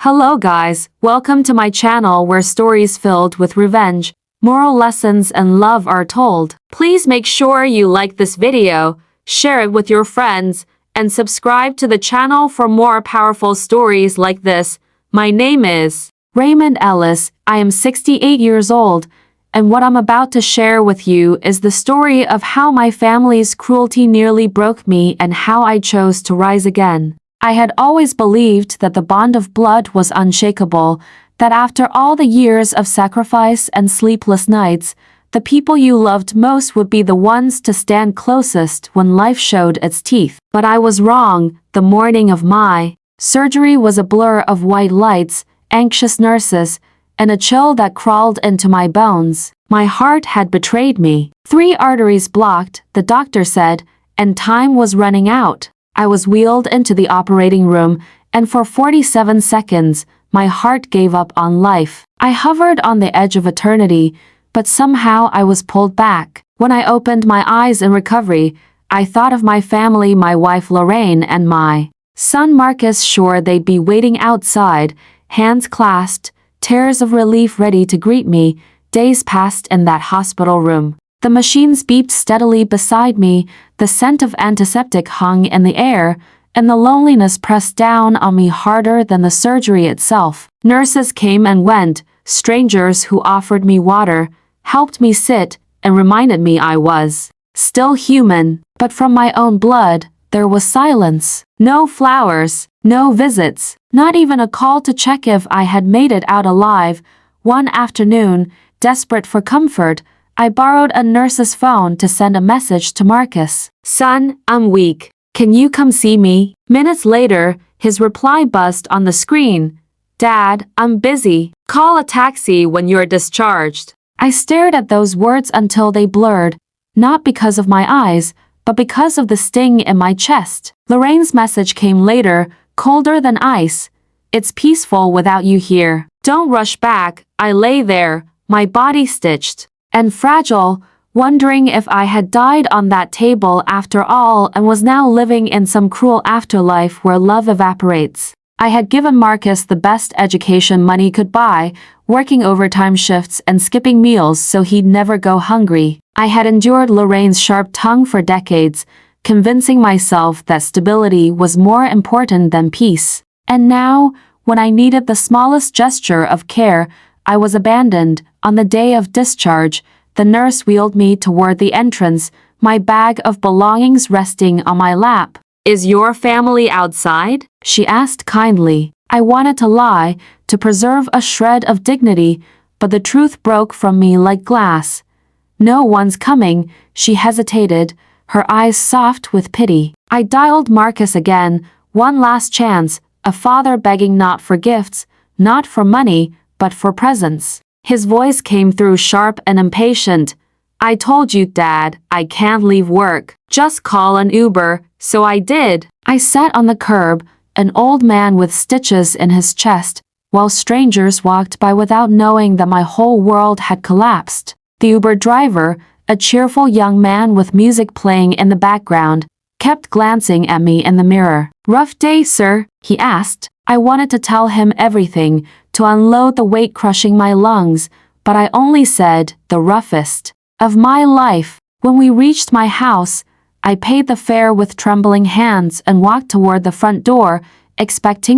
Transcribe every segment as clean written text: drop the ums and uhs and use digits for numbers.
Hello guys, welcome to my channel where stories filled with revenge, moral lessons and love are told. Please make sure you like this video, share it with your friends, and subscribe to the channel for more powerful stories like this. My name is Raymond Ellis. I am 68 years old, and what I'm about to share with you is the story of how my family's cruelty nearly broke me and how I chose to rise again. I had always believed that the bond of blood was unshakable, that after all the years of sacrifice and sleepless nights, the people you loved most would be the ones to stand closest when life showed its teeth. But I was wrong. The morning of my surgery was a blur of white lights, anxious nurses, and a chill that crawled into my bones. My heart had betrayed me. 3 arteries blocked, the doctor said, and time was running out. I was wheeled into the operating room, and for 47 seconds, my heart gave up on life. I hovered on the edge of eternity, but somehow I was pulled back. When I opened my eyes in recovery, I thought of my family, my wife Lorraine and my son Marcus, sure they'd be waiting outside, hands clasped, tears of relief ready to greet me. Days passed in that hospital room. The machines beeped steadily beside me, the scent of antiseptic hung in the air, and the loneliness pressed down on me harder than the surgery itself. Nurses came and went, strangers who offered me water, helped me sit, and reminded me I was still human. But from my own blood, there was silence. No flowers, no visits, not even a call to check if I had made it out alive. One afternoon, desperate for comfort, I borrowed a nurse's phone to send a message to Marcus. "Son, I'm weak. Can you come see me?" Minutes later, his reply buzzed on the screen. "Dad, I'm busy. Call a taxi when you're discharged." I stared at those words until they blurred, not because of my eyes, but because of the sting in my chest. Lorraine's message came later, colder than ice. "It's peaceful without you here. Don't rush back." I lay there, my body stitched and fragile, wondering if I had died on that table after all and was now living in some cruel afterlife where love evaporates. I had given Marcus the best education money could buy, working overtime shifts and skipping meals so he'd never go hungry. I had endured Lorraine's sharp tongue for decades, convincing myself that stability was more important than peace. And now, when I needed the smallest gesture of care, I was abandoned. On the day of discharge, the nurse wheeled me toward the entrance, my bag of belongings resting on my lap. "Is your family outside?" she asked kindly. I wanted to lie, to preserve a shred of dignity, but the truth broke from me like glass. "No one's coming," she hesitated, her eyes soft with pity. I dialed Marcus again, one last chance, a father begging not for gifts, not for money, but for presence. His voice came through sharp and impatient. "I told you, Dad, I can't leave work. Just call an Uber." So I did. I sat on the curb, an old man with stitches in his chest, while strangers walked by without knowing that my whole world had collapsed. The Uber driver, a cheerful young man with music playing in the background, kept glancing at me in the mirror. "Rough day, sir?" he asked. I wanted to tell him everything, to unload the weight crushing my lungs, but I only said, "The roughest of my life." When we reached my house, I paid the fare with trembling hands and walked toward the front door,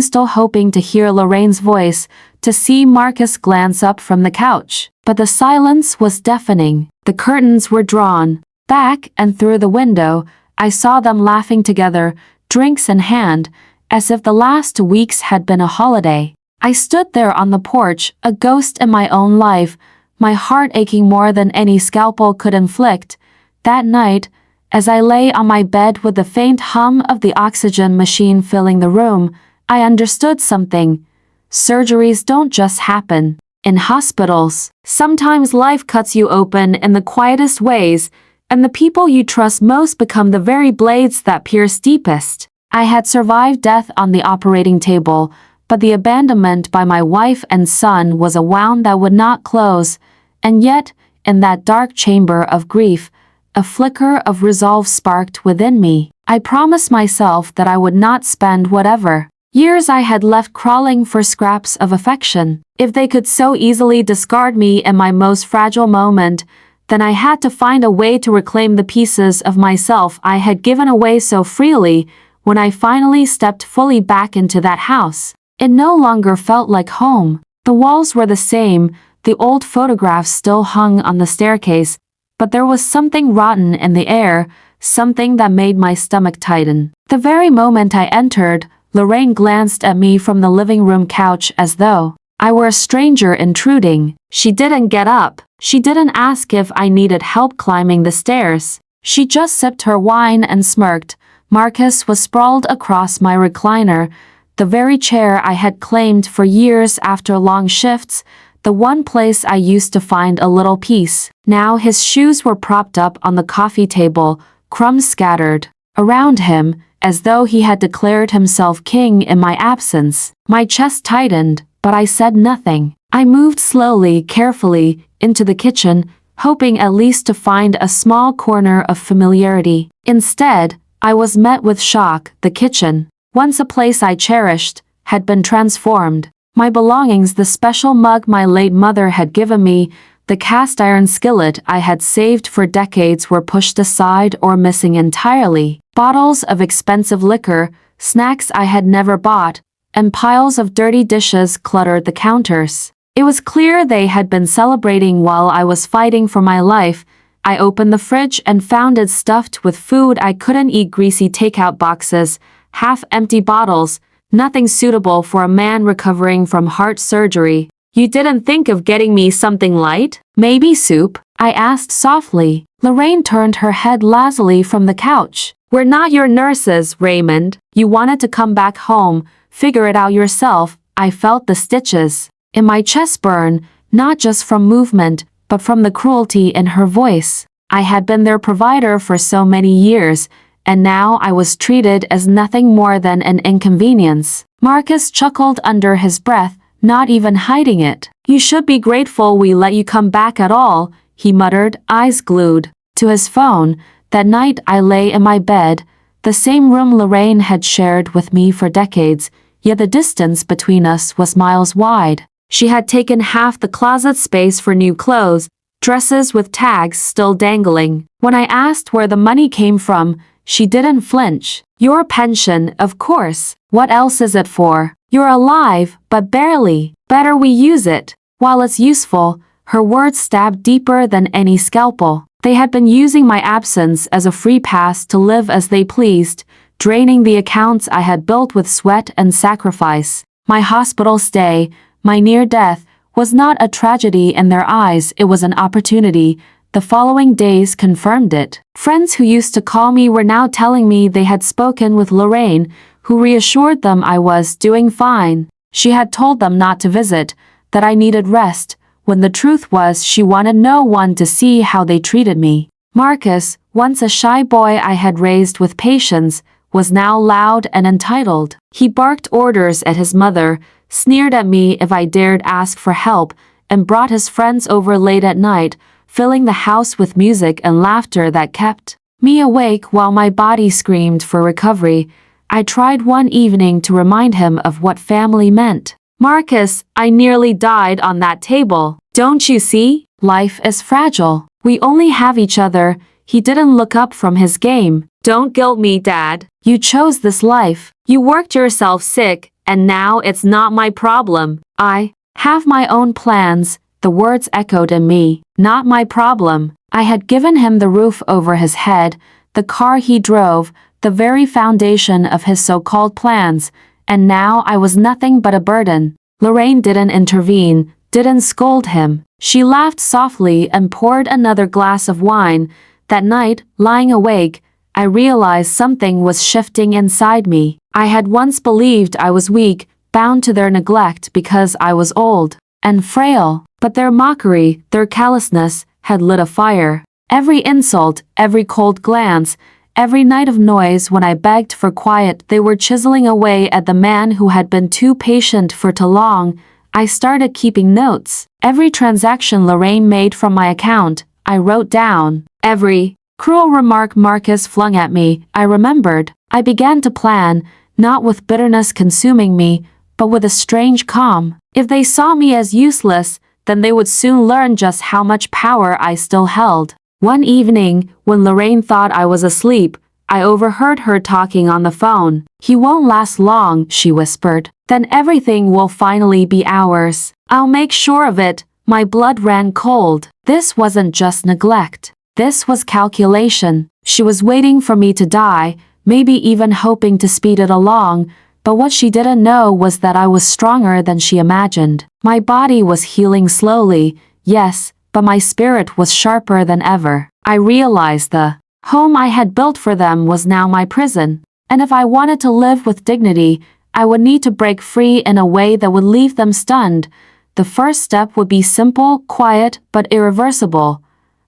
still hoping to hear Lorraine's voice, to see Marcus glance up from the couch. But the silence was deafening. The curtains were drawn back, and through the window, I saw them laughing together, drinks in hand, as if the last weeks had been a holiday. I stood there on the porch, a ghost in my own life, my heart aching more than any scalpel could inflict. That night, as I lay on my bed with the faint hum of the oxygen machine filling the room, I understood something. Surgeries don't just happen in hospitals. Sometimes life cuts you open in the quietest ways, and the people you trust most become the very blades that pierce deepest. I had survived death on the operating table, but the abandonment by my wife and son was a wound that would not close, and yet, in that dark chamber of grief, a flicker of resolve sparked within me. I promised myself that I would not spend whatever Years I had left crawling for scraps of affection. If they could so easily discard me in my most fragile moment, then I had to find a way to reclaim the pieces of myself I had given away so freely. When I finally stepped fully back into that house, it no longer felt like home. The walls were the same, the old photographs still hung on the staircase, but there was something rotten in the air, something that made my stomach tighten. The very moment I entered, Lorraine glanced at me from the living room couch as though I were a stranger intruding. She didn't get up. She didn't ask if I needed help climbing the stairs. She just sipped her wine and smirked. Marcus was sprawled across my recliner, the very chair I had claimed for years after long shifts, the one place I used to find a little peace. Now his shoes were propped up on the coffee table, crumbs scattered around him, as though he had declared himself king in my absence. My chest tightened, but I said nothing. I moved slowly, carefully, into the kitchen, hoping at least to find a small corner of familiarity. Instead, I was met with shock. The kitchen, once a place I cherished, had been transformed. My belongings, the special mug my late mother had given me, the cast iron skillet I had saved for decades were pushed aside or missing entirely. Bottles of expensive liquor, snacks I had never bought, and piles of dirty dishes cluttered the counters. It was clear they had been celebrating while I was fighting for my life. I opened the fridge and found it stuffed with food I couldn't eat, greasy takeout boxes, half-empty bottles, nothing suitable for a man recovering from heart surgery. You didn't think of getting me something light? Maybe soup? I asked softly. Lorraine turned her head lazily from the couch. We're not your nurses, Raymond. You wanted to come back home. Figure it out yourself. I felt the stitches in my chest burn, not just from movement, but from the cruelty in her voice. I had been their provider for so many years, and now I was treated as nothing more than an inconvenience. Marcus chuckled under his breath, not even hiding it. You should be grateful we let you come back at all, he muttered, eyes glued to his phone. That night I lay in my bed, the same room Lorraine had shared with me for decades, yet the distance between us was miles wide. She had taken half the closet space for new clothes, dresses with tags still dangling. When I asked where the money came from, she didn't flinch. Your pension, of course. What else is it for? You're alive, but barely. Better we use it. While it's useful, her words stabbed deeper than any scalpel. They had been using my absence as a free pass to live as they pleased, draining the accounts I had built with sweat and sacrifice. My hospital stay, my near death, was not a tragedy in their eyes, it was an opportunity. The following days confirmed it. Friends who used to call me were now telling me they had spoken with Lorraine, who reassured them I was doing fine. She had told them not to visit, that I needed rest, when the truth was she wanted no one to see how they treated me. Marcus, once a shy boy I had raised with patience, was now loud and entitled. He barked orders at his mother, sneered at me if I dared ask for help, and brought his friends over late at night, filling the house with music and laughter that kept me awake while my body screamed for recovery. I tried one evening to remind him of what family meant. Marcus, I nearly died on that table. Don't you see? Life is fragile. We only have each other. He didn't look up from his game. Don't guilt me, Dad. You chose this life. You worked yourself sick, and now it's not my problem. I have my own plans. The words echoed in me. Not my problem. I had given him the roof over his head, the car he drove, the very foundation of his so-called plans, and now I was nothing but a burden. Lorraine didn't intervene, didn't scold him. She laughed softly and poured another glass of wine. That night, lying awake, I realized something was shifting inside me. I had once believed I was weak, bound to their neglect because I was old and frail, but their mockery, their callousness, had lit a fire. Every insult, every cold glance, every night of noise when I begged for quiet, they were chiseling away at the man who had been too patient for too long. I started keeping notes. Every transaction Lorraine made from my account, I wrote down. Every cruel remark Marcus flung at me, I remembered. I began to plan, not with bitterness consuming me, but with a strange calm. If they saw me as useless, then they would soon learn just how much power I still held. One evening, when Lorraine thought I was asleep, I overheard her talking on the phone. "He won't last long," she whispered. "Then everything will finally be ours. I'll make sure of it." My blood ran cold. This wasn't just neglect. This was calculation. She was waiting for me to die, maybe even hoping to speed it along, but what she didn't know was that I was stronger than she imagined. My body was healing slowly, yes, but my spirit was sharper than ever. I realized the home I had built for them was now my prison, and if I wanted to live with dignity, I would need to break free in a way that would leave them stunned. The first step would be simple, quiet, but irreversible.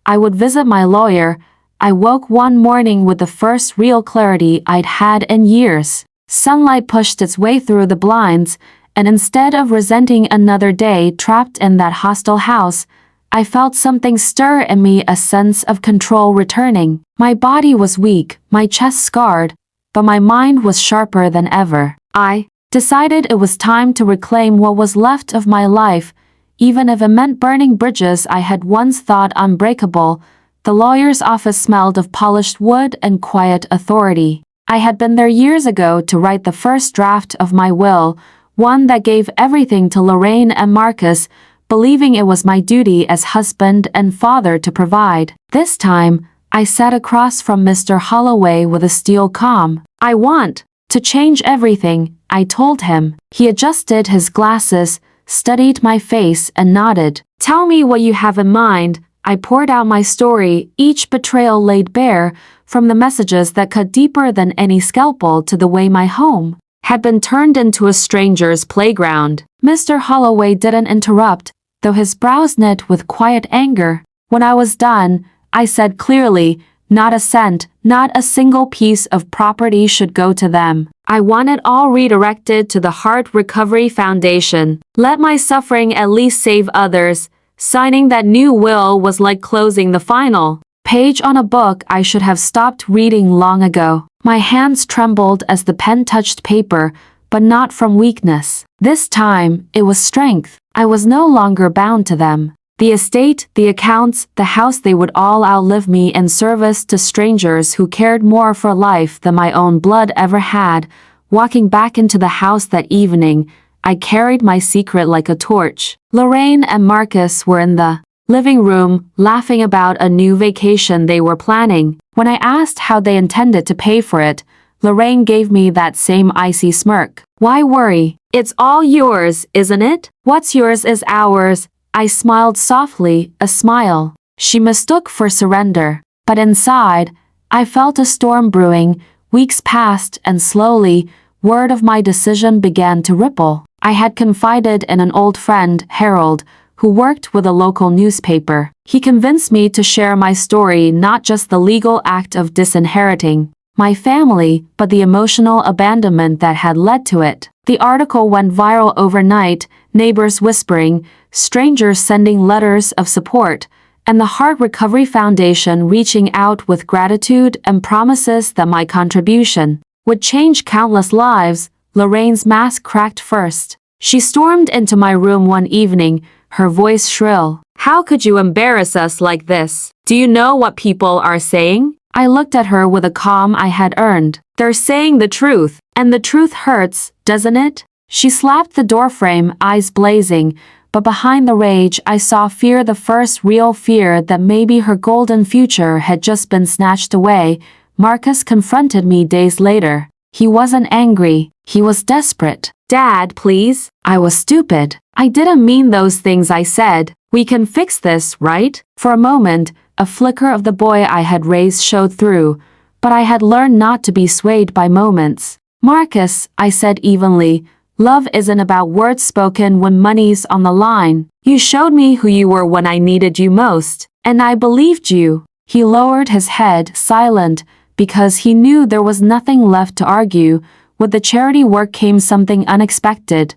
I would visit my lawyer. I woke one morning with the first real clarity I'd had in years. Sunlight pushed its way through the blinds, and instead of resenting another day trapped in that hostile house, I felt something stir in me, a sense of control returning. My body was weak, my chest scarred, but my mind was sharper than ever. I decided it was time to reclaim what was left of my life, even if it meant burning bridges I had once thought unbreakable. The lawyer's office smelled of polished wood and quiet authority. I had been there years ago to write the first draft of my will, one that gave everything to Lorraine and Marcus, believing it was my duty as husband and father to provide. This time, I sat across from Mr. Holloway with a steel calm. "I want to change everything," I told him. He adjusted his glasses, studied my face, and nodded. "Tell me what you have in mind." I poured out my story, each betrayal laid bare, from the messages that cut deeper than any scalpel to the way my home had been turned into a stranger's playground. Mr. Holloway didn't interrupt, though his brows knit with quiet anger. When I was done, I said clearly, "Not a cent, not a single piece of property should go to them. I want it all redirected to the Heart Recovery Foundation. Let my suffering at least save others." Signing that new will was like closing the final page on a book I should have stopped reading long ago. My hands trembled as the pen touched paper, but not from weakness. This time, it was strength. I was no longer bound to them. The estate, the accounts, the house, they would all outlive me in service to strangers who cared more for life than my own blood ever had. Walking back into the house that evening, I carried my secret like a torch. Lorraine and Marcus were in the living room, laughing about a new vacation they were planning. When I asked how they intended to pay for it, Lorraine gave me that same icy smirk. "Why worry? It's all yours, isn't it? What's yours is ours." I smiled softly, a smile she mistook for surrender. But inside, I felt a storm brewing. Weeks passed, and slowly, word of my decision began to ripple. I had confided in an old friend, Harold, who worked with a local newspaper. He convinced me to share my story, not just the legal act of disinheriting my family, but the emotional abandonment that had led to it. The article went viral overnight, neighbors whispering, strangers sending letters of support, and the Heart Recovery Foundation reaching out with gratitude and promises that my contribution would change countless lives. Lorraine's mask cracked first. She stormed into my room one evening, her voice shrill. "How could you embarrass us like this? Do you know what people are saying?" I looked at her with a calm I had earned. "They're saying the truth, and the truth hurts, doesn't it?" She slapped the doorframe, eyes blazing, but behind the rage I saw fear, the first real fear that maybe her golden future had just been snatched away. Marcus confronted me days later. He wasn't angry, he was desperate. "Dad, please." I was stupid. I didn't mean those things I said. "We can fix this, right?" For a moment, a flicker of the boy I had raised showed through, but I had learned not to be swayed by moments. "Marcus," I said evenly, "love isn't about words spoken when money's on the line. You showed me who you were when I needed you most, and I believed you." He lowered his head, silent, because he knew there was nothing left to argue. With the charity work came something unexpected.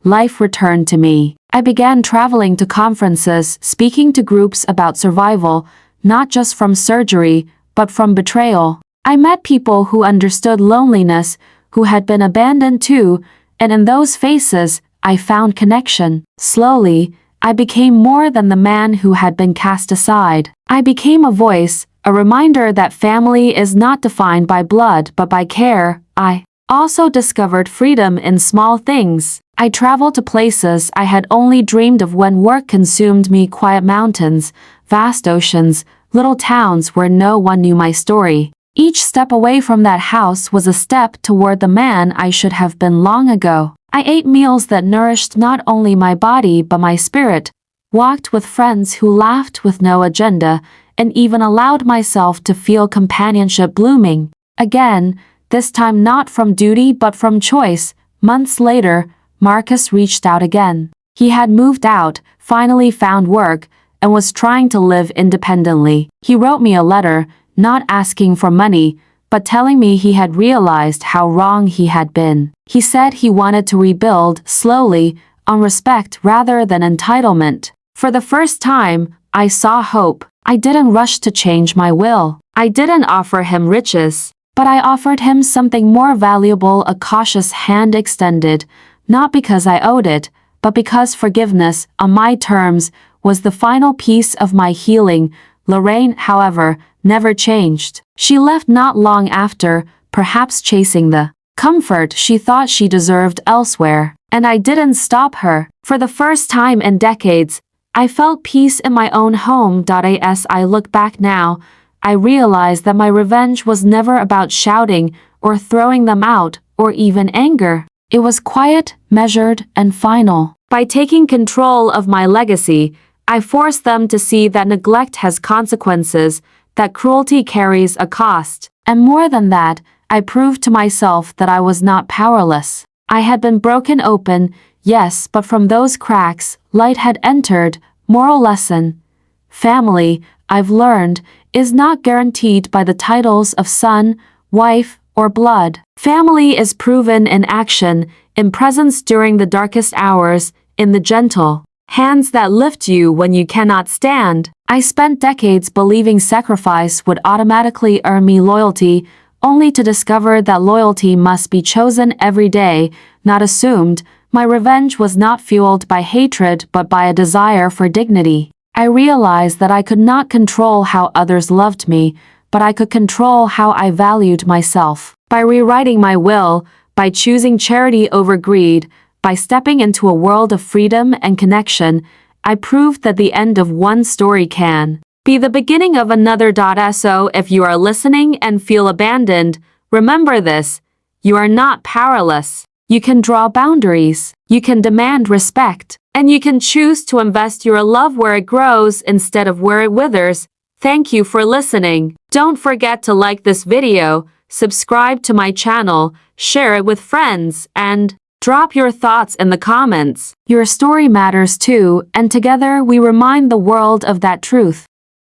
Life returned to me. I began traveling to conferences, speaking to groups about survival, not just from surgery, but from betrayal. I met people who understood loneliness, who had been abandoned too, and in those faces, I found connection. Slowly, I became more than the man who had been cast aside. I became a voice, a reminder that family is not defined by blood but by care. I also discovered freedom in small things. I traveled to places I had only dreamed of when work consumed me: quiet mountains, vast oceans, little towns where no one knew my story. Each step away from that house was a step toward the man I should have been long ago. I ate meals that nourished not only my body but my spirit, walked with friends who laughed with no agenda, and even allowed myself to feel companionship blooming. Again, this time not from duty but from choice. Months later, Marcus reached out again. He had moved out, finally found work, and was trying to live independently. He wrote me a letter, not asking for money, but telling me he had realized how wrong he had been. He said he wanted to rebuild slowly, on respect rather than entitlement. For the first time, I saw hope. I didn't rush to change my will. I didn't offer him riches, but I offered him something more valuable: a cautious hand extended, not because I owed it, but because forgiveness, on my terms, was the final piece of my healing. Lorraine, however, never changed. She left not long after, perhaps chasing the comfort she thought she deserved elsewhere. And I didn't stop her. For the first time in decades, I felt peace in my own home. As I look back now, I realize that my revenge was never about shouting or throwing them out or even anger. It was quiet, measured, and final. By taking control of my legacy, I forced them to see that neglect has consequences, that cruelty carries a cost. And more than that, I proved to myself that I was not powerless. I had been broken open, yes, but from those cracks, light had entered. Moral lesson: family, I've learned, is not guaranteed by the titles of son, wife, or blood. Family is proven in action, in presence during the darkest hours, in the gentle hands that lift you when you cannot stand. I spent decades believing sacrifice would automatically earn me loyalty, only to discover that loyalty must be chosen every day, not assumed. My revenge was not fueled by hatred but by a desire for dignity. I realized that I could not control how others loved me, but I could control how I valued myself. By rewriting my will, by choosing charity over greed, by stepping into a world of freedom and connection, I proved that the end of one story can be the beginning of another. So if you are listening and feel abandoned, remember this: you are not powerless. You can draw boundaries, you can demand respect, and you can choose to invest your love where it grows instead of where it withers. Thank you for listening. Don't forget to like this video, subscribe to my channel, share it with friends, and drop your thoughts in the comments. Your story matters too, and together we remind the world of that truth.